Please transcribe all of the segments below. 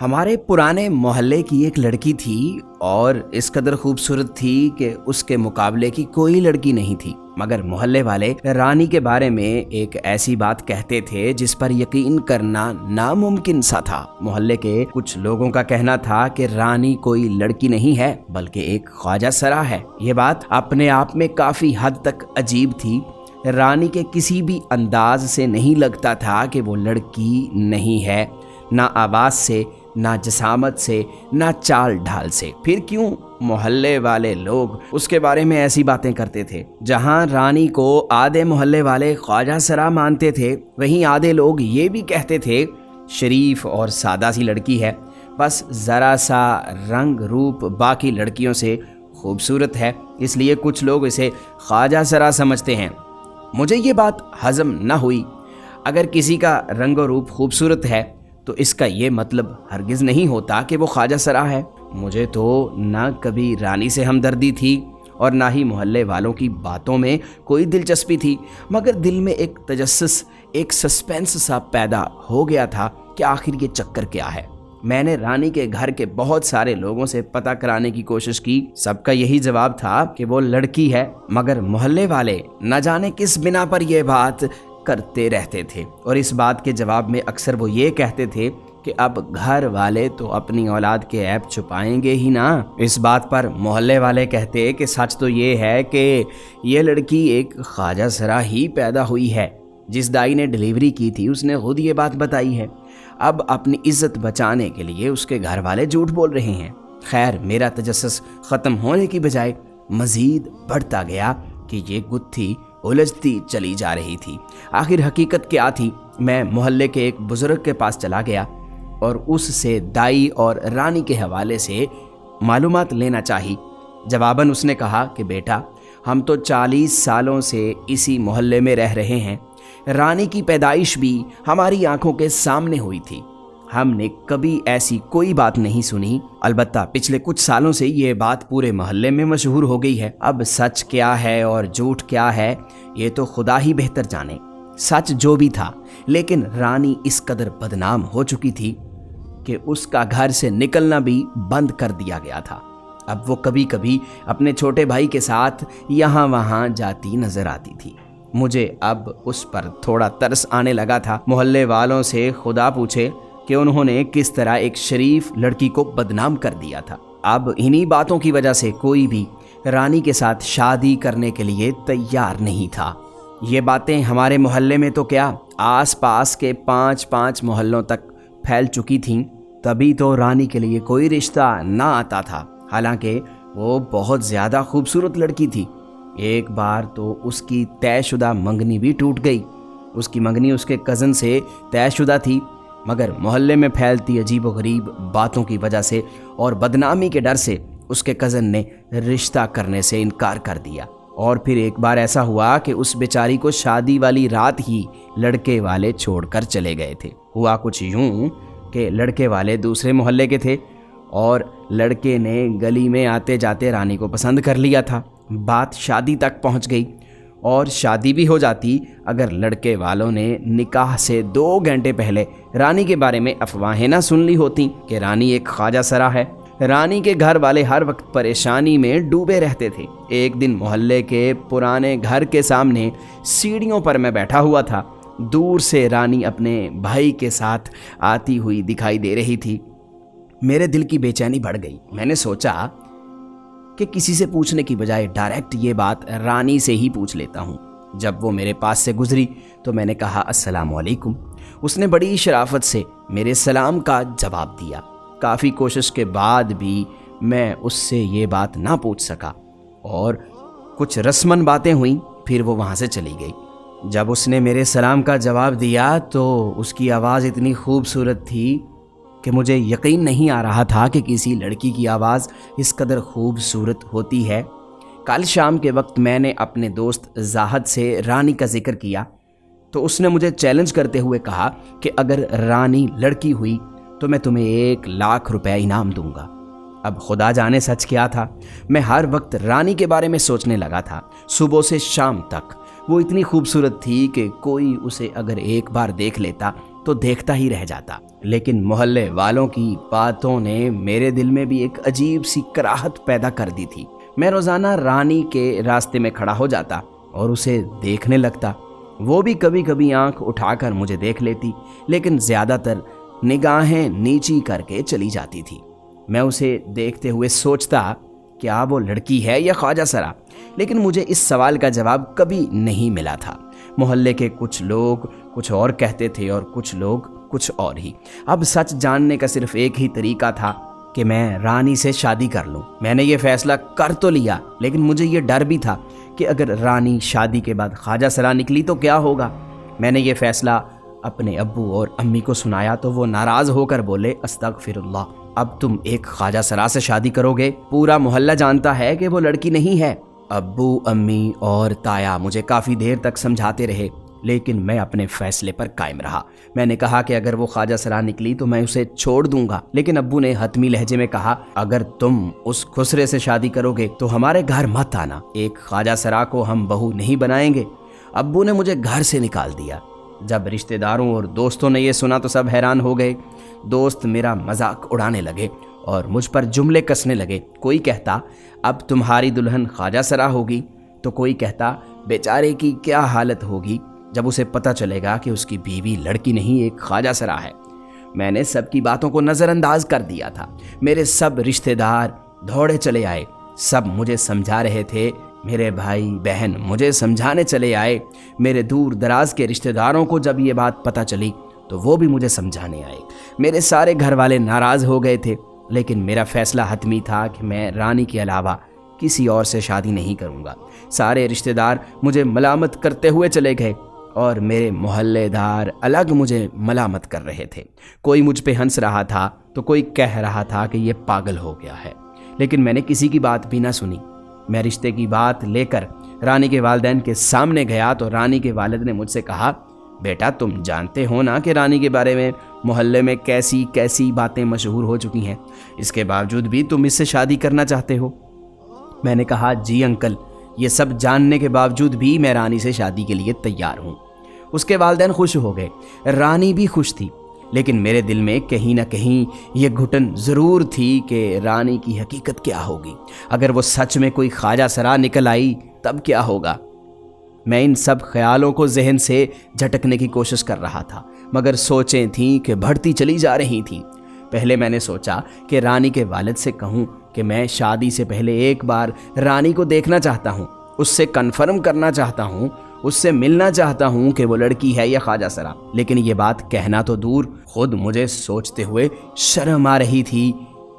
ہمارے پرانے محلے کی ایک لڑکی تھی اور اس قدر خوبصورت تھی کہ اس کے مقابلے کی کوئی لڑکی نہیں تھی، مگر محلے والے رانی کے بارے میں ایک ایسی بات کہتے تھے جس پر یقین کرنا ناممکن سا تھا۔ محلے کے کچھ لوگوں کا کہنا تھا کہ رانی کوئی لڑکی نہیں ہے بلکہ ایک خواجہ سرا ہے۔ یہ بات اپنے آپ میں کافی حد تک عجیب تھی۔ رانی کے کسی بھی انداز سے نہیں لگتا تھا کہ وہ لڑکی نہیں ہے، نہ آواز سے، نہ جسامت سے، نہ چال ڈھال سے۔ پھر کیوں محلے والے لوگ اس کے بارے میں ایسی باتیں کرتے تھے؟ جہاں رانی کو آدھے محلے والے خواجہ سرا مانتے تھے، وہیں آدھے لوگ یہ بھی کہتے تھے شریف اور سادہ سی لڑکی ہے، بس ذرا سا رنگ روپ باقی لڑکیوں سے خوبصورت ہے، اس لیے کچھ لوگ اسے خواجہ سرا سمجھتے ہیں۔ مجھے یہ بات ہضم نہ ہوئی۔ اگر کسی کا رنگ و روپ خوبصورت ہے تو اس کا یہ مطلب ہرگز نہیں ہوتا کہ وہ خواجہ سرا ہے۔ مجھے تو نہ کبھی رانی سے ہمدردی تھی اور نہ ہی محلے والوں کی باتوں میں کوئی دلچسپی تھی، مگر دل میں ایک تجسس، ایک سسپینس سا پیدا ہو گیا تھا کہ آخر یہ چکر کیا ہے۔ میں نے رانی کے گھر کے بہت سارے لوگوں سے پتہ کرانے کی کوشش کی، سب کا یہی جواب تھا کہ وہ لڑکی ہے، مگر محلے والے نہ جانے کس بنا پر یہ بات کرتے رہتے تھے، اور اس بات کے جواب میں اکثر وہ یہ کہتے تھے کہ اب گھر والے تو اپنی اولاد کے عیب چھپائیں گے ہی نا۔ اس بات پر محلے والے کہتے کہ سچ تو یہ ہے کہ یہ لڑکی ایک خواجہ سرا ہی پیدا ہوئی ہے۔ جس دائی نے ڈیلیوری کی تھی اس نے خود یہ بات بتائی ہے۔ اب اپنی عزت بچانے کے لیے اس کے گھر والے جھوٹ بول رہے ہیں۔ خیر، میرا تجسس ختم ہونے کی بجائے مزید بڑھتا گیا کہ یہ گتھی الجھتی چلی جا رہی تھی۔ آخر حقیقت کیا تھی؟ میں محلے کے ایک بزرگ کے پاس چلا گیا اور اس سے دائی اور رانی کے حوالے سے معلومات لینا چاہی۔ جواباً اس نے کہا کہ بیٹا، ہم تو 40 سالوں سے اسی محلے میں رہ رہے ہیں۔ رانی کی پیدائش بھی ہماری آنکھوں کے سامنے ہوئی تھی۔ ہم نے کبھی ایسی کوئی بات نہیں سنی، البتہ پچھلے کچھ سالوں سے یہ بات پورے محلے میں مشہور ہو گئی ہے۔ اب سچ کیا ہے اور جھوٹ کیا ہے یہ تو خدا ہی بہتر جانے۔ سچ جو بھی تھا، لیکن رانی اس قدر بدنام ہو چکی تھی کہ اس کا گھر سے نکلنا بھی بند کر دیا گیا تھا۔ اب وہ کبھی کبھی اپنے چھوٹے بھائی کے ساتھ یہاں وہاں جاتی نظر آتی تھی۔ مجھے اب اس پر تھوڑا ترس آنے لگا تھا۔ محلے والوں سے خدا پوچھے کہ انہوں نے کس طرح ایک شریف لڑکی کو بدنام کر دیا تھا۔ اب انہی باتوں کی وجہ سے کوئی بھی رانی کے ساتھ شادی کرنے کے لیے تیار نہیں تھا۔ یہ باتیں ہمارے محلے میں تو کیا، آس پاس کے 5 محلوں تک پھیل چکی تھیں۔ تبھی تو رانی کے لیے کوئی رشتہ نہ آتا تھا، حالانکہ وہ بہت زیادہ خوبصورت لڑکی تھی۔ ایک بار تو اس کی طے شدہ منگنی بھی ٹوٹ گئی۔ اس کی منگنی اس کے کزن سے طے شدہ تھی، مگر محلے میں پھیلتی عجیب و غریب باتوں کی وجہ سے اور بدنامی کے ڈر سے اس کے کزن نے رشتہ کرنے سے انکار کر دیا۔ اور پھر ایک بار ایسا ہوا کہ اس بیچاری کو شادی والی رات ہی لڑکے والے چھوڑ کر چلے گئے تھے۔ ہوا کچھ یوں کہ لڑکے والے دوسرے محلے کے تھے اور لڑکے نے گلی میں آتے جاتے رانی کو پسند کر لیا تھا۔ بات شادی تک پہنچ گئی، اور شادی بھی ہو جاتی اگر لڑکے والوں نے نکاح سے 2 گھنٹے پہلے رانی کے بارے میں افواہیں نہ سن لی ہوتی کہ رانی ایک خواجہ سرا ہے۔ رانی کے گھر والے ہر وقت پریشانی میں ڈوبے رہتے تھے۔ ایک دن محلے کے پرانے گھر کے سامنے سیڑھیوں پر میں بیٹھا ہوا تھا۔ دور سے رانی اپنے بھائی کے ساتھ آتی ہوئی دکھائی دے رہی تھی۔ میرے دل کی بے چینی بڑھ گئی۔ میں نے سوچا کہ کسی سے پوچھنے کی بجائے ڈائریکٹ یہ بات رانی سے ہی پوچھ لیتا ہوں۔ جب وہ میرے پاس سے گزری تو میں نے کہا السلام علیکم۔ اس نے بڑی شرافت سے میرے سلام کا جواب دیا۔ کافی کوشش کے بعد بھی میں اس سے یہ بات نہ پوچھ سکا اور کچھ رسمن باتیں ہوئیں، پھر وہ وہاں سے چلی گئی۔ جب اس نے میرے سلام کا جواب دیا تو اس کی آواز اتنی خوبصورت تھی کہ مجھے یقین نہیں آ رہا تھا کہ کسی لڑکی کی آواز اس قدر خوبصورت ہوتی ہے۔ کل شام کے وقت میں نے اپنے دوست زاہد سے رانی کا ذکر کیا تو اس نے مجھے چیلنج کرتے ہوئے کہا کہ اگر رانی لڑکی ہوئی تو میں تمہیں 1 لاکھ روپے انعام دوں گا۔ اب خدا جانے سچ کیا تھا، میں ہر وقت رانی کے بارے میں سوچنے لگا تھا۔ صبح سے شام تک وہ اتنی خوبصورت تھی کہ کوئی اسے اگر ایک بار دیکھ لیتا तो देखता ही रह जाता। लेकिन मोहल्ले वालों की बातों ने मेरे दिल में भी एक अजीब सी कराहत पैदा कर दी थी। मैं रोज़ाना रानी के रास्ते में खड़ा हो जाता और उसे देखने लगता। वो भी कभी कभी आंख उठाकर मुझे देख लेती, लेकिन ज़्यादातर निगाहें नीची करके चली जाती थी। मैं उसे देखते हुए सोचता, क्या वो लड़की है या ख्वाजा सरा? लेकिन मुझे इस सवाल का जवाब कभी नहीं मिला था। मोहल्ले के कुछ लोग कुछ और कहते थे और कुछ लोग कुछ और ही। अब सच जानने का सिर्फ एक ही तरीका था कि मैं रानी से शादी कर लूं। मैंने ये फैसला कर तो लिया, लेकिन मुझे ये डर भी था कि अगर रानी शादी के बाद ख्वाजा सरा निकली तो क्या होगा। मैंने ये फैसला अपने अब्बू और अम्मी को सुनाया तो वो नाराज़ होकर बोले, अस्तगफिरुल्लाह, अब तुम एक ख्वाजा सरा से शादी करोगे? पूरा मोहल्ला जानता है कि वो लड़की नहीं है। अब्बू, अम्मी और ताया मुझे काफ़ी देर तक समझाते रहे, लेकिन मैं अपने फैसले पर कायम रहा। मैंने कहा कि अगर वो ख्वाजा सरा निकली तो मैं उसे छोड़ दूंगा। लेकिन अब्बू ने हतमी लहजे में कहा, अगर तुम उस खुसरे से शादी करोगे तो हमारे घर मत आना। एक ख्वाजा सरा को हम बहू नहीं बनाएंगे। अब्बू ने मुझे घर से निकाल दिया। जब रिश्तेदारों और दोस्तों ने ये सुना तो सब हैरान हो गए। दोस्त मेरा मजाक उड़ाने लगे और मुझ पर जुमले कसने लगे। कोई कहता, अब तुम्हारी दुल्हन ख्वाजा सरा होगी, तो कोई कहता, बेचारे की क्या हालत होगी जब उसे पता चलेगा कि उसकी बीवी लड़की नहीं एक ख्वाजा सरा है। मैंने सबकी बातों को नज़रअंदाज कर दिया था। मेरे सब रिश्तेदार दौड़े चले आए, सब मुझे समझा रहे थे। मेरे भाई बहन मुझे समझाने चले आए। मेरे दूर दराज के रिश्तेदारों को जब ये बात पता चली तो वो भी मुझे समझाने आए। मेरे सारे घर वाले नाराज़ हो गए थे, लेकिन मेरा फैसला हतमी था कि मैं रानी के अलावा किसी और से शादी नहीं करूँगा। सारे रिश्तेदार मुझे मलामत करते हुए चले गए और मेरे मोहल्लेदार अलग मुझे मलामत कर रहे थे। कोई मुझ पे हंस रहा था तो कोई कह रहा था कि ये पागल हो गया है। लेकिन मैंने किसी की बात भी ना सुनी। मैं रिश्ते की बात लेकर रानी के वालिदैन के सामने गया तो रानी के वालिद ने मुझसे कहा, बेटा तुम जानते हो ना कि रानी के बारे में मोहल्ले में कैसी कैसी बातें मशहूर हो चुकी हैं, इसके बावजूद भी तुम इससे शादी करना चाहते हो। मैंने कहा, जी अंकल, ये सब जानने के बावजूद भी मैं रानी से शादी के लिए तैयार हूँ। उसके वालिदैन खुश हो गए, रानी भी खुश थी, लेकिन मेरे दिल में कहीं ना कहीं ये घुटन ज़रूर थी कि रानी की हकीकत क्या होगी। अगर वो सच में कोई ख्वाजा सरा निकल आई तब क्या होगा। मैं इन सब ख्यालों को जहन से झटकने की कोशिश कर रहा था, मगर सोचें थीं कि बढ़ती चली जा रही थीं। पहले मैंने सोचा कि रानी के वालिद से कहूँ कि मैं शादी से पहले एक बार रानी को देखना चाहता हूँ, उससे कन्फर्म करना चाहता हूँ, उससे मिलना चाहता हूँ कि वो लड़की है या ख्वाजा सरा। लेकिन ये बात कहना तो दूर, खुद मुझे सोचते हुए शर्म आ रही थी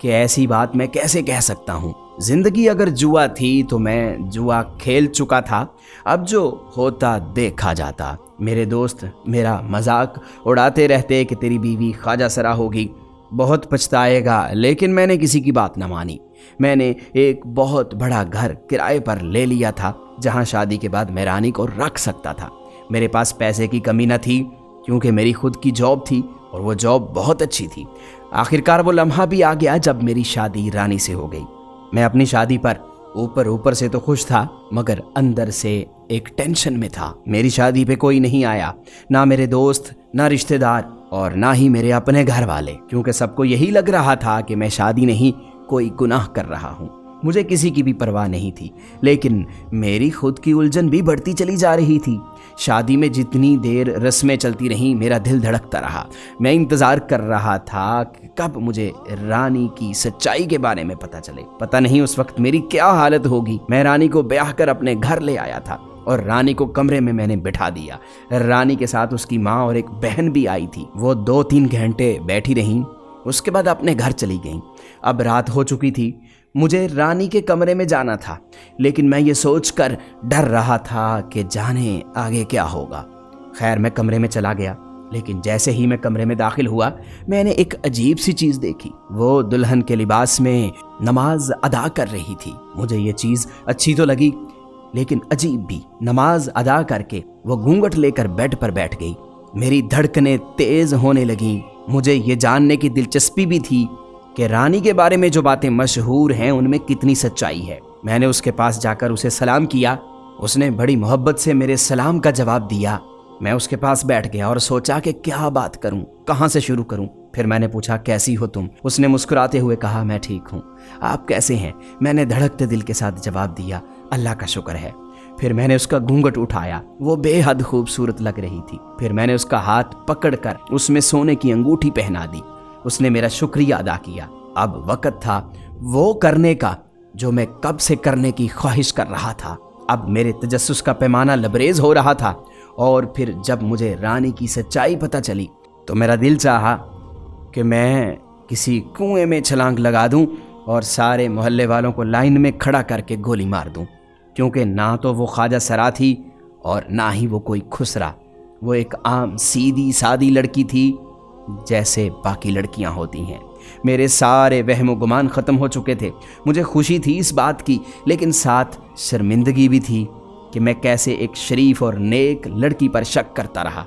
कि ऐसी बात मैं कैसे कह सकता हूँ। जिंदगी अगर जुआ थी तो मैं जुआ खेल चुका था, अब जो होता देखा जाता। मेरे दोस्त मेरा मजाक उड़ाते रहते कि तेरी बीवी ख्वाजा सरा होगी, बहुत पछताएगा, लेकिन मैंने किसी की बात न मानी। मैंने एक बहुत बड़ा घर किराए पर ले लिया था जहां शादी के बाद मैं रानी को रख सकता था। मेरे पास पैसे की कमी न थी क्योंकि मेरी खुद की जॉब थी और वो जॉब बहुत अच्छी थी। आखिरकार वो लम्हा भी आ गया जब मेरी शादी रानी से हो गई। मैं अपनी शादी पर ऊपर से तो खुश था, मगर अंदर से एक टेंशन में था। मेरी शादी पे कोई नहीं आया, ना मेरे दोस्त, ना रिश्तेदार और ना ही मेरे अपने घर वाले, क्योंकि सबको यही लग रहा था कि मैं शादी नहीं कोई गुनाह कर रहा हूँ। मुझे किसी की भी परवाह नहीं थी, लेकिन मेरी खुद की उलझन भी बढ़ती चली जा रही थी। शादी में जितनी देर रस्में चलती रहीं मेरा दिल धड़कता रहा। मैं इंतज़ार कर रहा था कि कब मुझे रानी की सच्चाई के बारे में पता चले। पता नहीं उस वक्त मेरी क्या हालत होगी। मैं रानी को ब्याह कर अपने घर ले आया था और रानी को कमरे में मैंने बिठा दिया। रानी के साथ उसकी माँ और एक बहन भी आई थी। वो 2-3 घंटे बैठी रहीं, उसके बाद अपने घर चली गईं। अब रात हो चुकी थी, मुझे रानी के कमरे में जाना था, लेकिन मैं ये सोचकर डर रहा था कि जाने आगे क्या होगा। खैर मैं कमरे में चला गया, लेकिन जैसे ही मैं कमरे में दाखिल हुआ मैंने एक अजीब सी चीज़ देखी। वो दुल्हन के लिबास में नमाज अदा कर रही थी। मुझे ये चीज़ अच्छी तो लगी, लेकिन अजीब भी। नमाज अदा करके वो घूंघट लेकर बेड पर बैठ गई। मेरी धड़कनें तेज़ होने लगीं। मुझे ये जानने की दिलचस्पी भी थी कि रानी के बारे में जो बातें मशहूर हैं उनमें कितनी सच्चाई है। मैंने उसके पास जाकर उसे सलाम किया। उसने बड़ी मोहब्बत से मेरे सलाम का जवाब दिया मैं उसके पास बैठ गया और सोचा कि क्या बात करूं, कहां से शुरू करूं। फिर मैंने पूछा, कैसी हो तुम? उसने मुस्कुराते हुए कहा, मैं ठीक हूं, आप कैसे हैं? मैंने धड़कते दिल के साथ जवाब दिया, अल्लाह का शुक्र है। फिर मैंने उसका घूंघट उठाया, वो बेहद खूबसूरत लग रही थी। फिर मैंने उसका हाथ पकड़कर उसमें सोने की अंगूठी पहना दी। उसने मेरा शुक्रिया अदा किया। अब वक्त था वो करने का जो मैं कब से करने की ख्वाहिश कर रहा था। अब मेरे तजस्सुस का पैमाना लबरेज हो रहा था। और फिर जब मुझे रानी की सच्चाई पता चली तो मेरा दिल चाहा कि मैं किसी कुएं में छलांग लगा दूं और सारे मोहल्ले वालों को लाइन में खड़ा करके गोली मार दूं, क्योंकि ना तो वो ख्वाजा सरा थी और ना ही वो कोई खुसरा। वो एक आम सीधी सादी लड़की थी जैसे बाकी लड़कियां होती हैं। मेरे सारे वहम गुमान ख़त्म हो चुके थे। मुझे खुशी थी इस बात की, लेकिन साथ शर्मिंदगी भी थी कि मैं कैसे एक शरीफ और नेक लड़की पर शक करता रहा।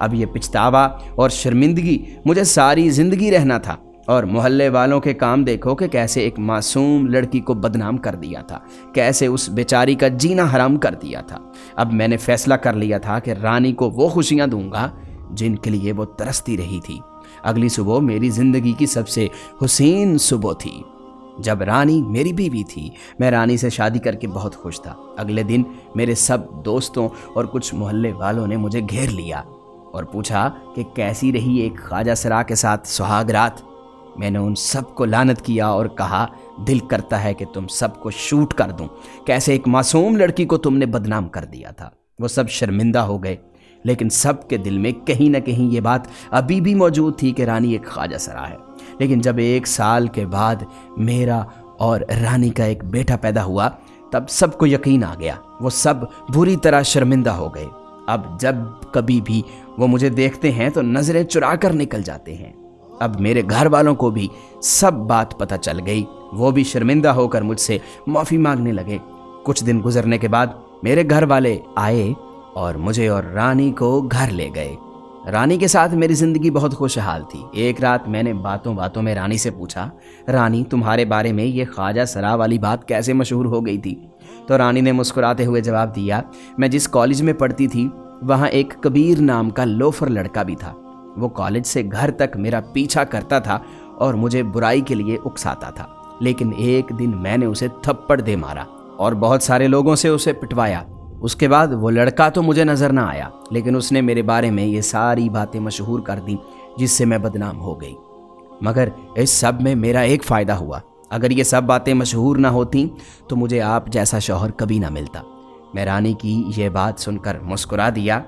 अब ये पछतावा और शर्मिंदगी मुझे सारी ज़िंदगी रहना था। और मोहल्ले वालों के काम देखो कि कैसे एक मासूम लड़की को बदनाम कर दिया था, कैसे उस बेचारी का जीना हराम कर दिया था। अब मैंने फैसला कर लिया था कि रानी को वो खुशियाँ दूंगा जिनके लिए वो तरसती रही थी। अगली सुबह मेरी ज़िंदगी की सबसे हुसीन सुबह थी, जब रानी मेरी बीवी थी। मैं रानी से शादी करके बहुत खुश था। अगले दिन मेरे सब दोस्तों और कुछ मोहल्ले वालों ने मुझे घेर लिया और पूछा कि कैसी रही एक ख्वाजा सरा के साथ सुहाग रात। मैंने उन सब को लानत किया और कहा, दिल करता है कि तुम सबको शूट कर दूं, कैसे एक मासूम लड़की को तुमने बदनाम कर दिया था। वो सब शर्मिंदा हो गए, लेकिन सब के दिल में कहीं ना कहीं ये बात अभी भी मौजूद थी कि रानी एक ख्वाजा सरा है। लेकिन जब 1 साल के बाद मेरा और रानी का एक बेटा पैदा हुआ, तब सबको यकीन आ गया। वो सब बुरी तरह शर्मिंदा हो गए। अब जब कभी भी वो मुझे देखते हैं तो नज़रें चुरा कर निकल जाते हैं। अब मेरे घर वालों को भी सब बात पता चल गई। वो भी शर्मिंदा होकर मुझसे माफ़ी मांगने लगे। कुछ दिन गुजरने के बाद मेरे घर वाले आए और मुझे और रानी को घर ले गए। रानी के साथ मेरी ज़िंदगी बहुत खुशहाल थी। एक रात मैंने बातों बातों में रानी से पूछा, रानी तुम्हारे बारे में ये ख्वाजा सरा वाली बात कैसे मशहूर हो गई थी? तो रानी ने मुस्कुराते हुए जवाब दिया, मैं जिस कॉलेज में पढ़ती थी वहाँ एक कबीर नाम का लोफर लड़का भी था। वो कॉलेज से घर तक मेरा पीछा करता था और मुझे बुराई के लिए उकसाता था। लेकिन एक दिन मैंने उसे थप्पड़ दे मारा और बहुत सारे लोगों से उसे पिटवाया। उसके बाद वो लड़का तो मुझे नज़र ना आया, लेकिन उसने मेरे बारे में ये सारी बातें मशहूर कर दी, जिससे मैं बदनाम हो गई। मगर इस सब में मेरा एक फ़ायदा हुआ। अगर ये सब बातें मशहूर ना होती तो मुझे आप जैसा शौहर कभी ना मिलता। मैं रानी की ये बात सुनकर मुस्कुरा दिया।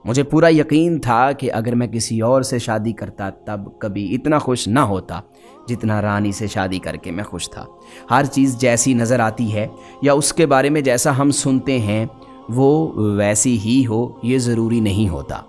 मुझे पूरा यकीन था कि अगर मैं किसी और से शादी करता तब कभी इतना खुश ना होता जितना रानी से शादी करके मैं खुश था। हर चीज़ जैसी नज़र आती है या उसके बारे में जैसा हम सुनते हैं वो वैसी ही हो, ये ज़रूरी नहीं होता।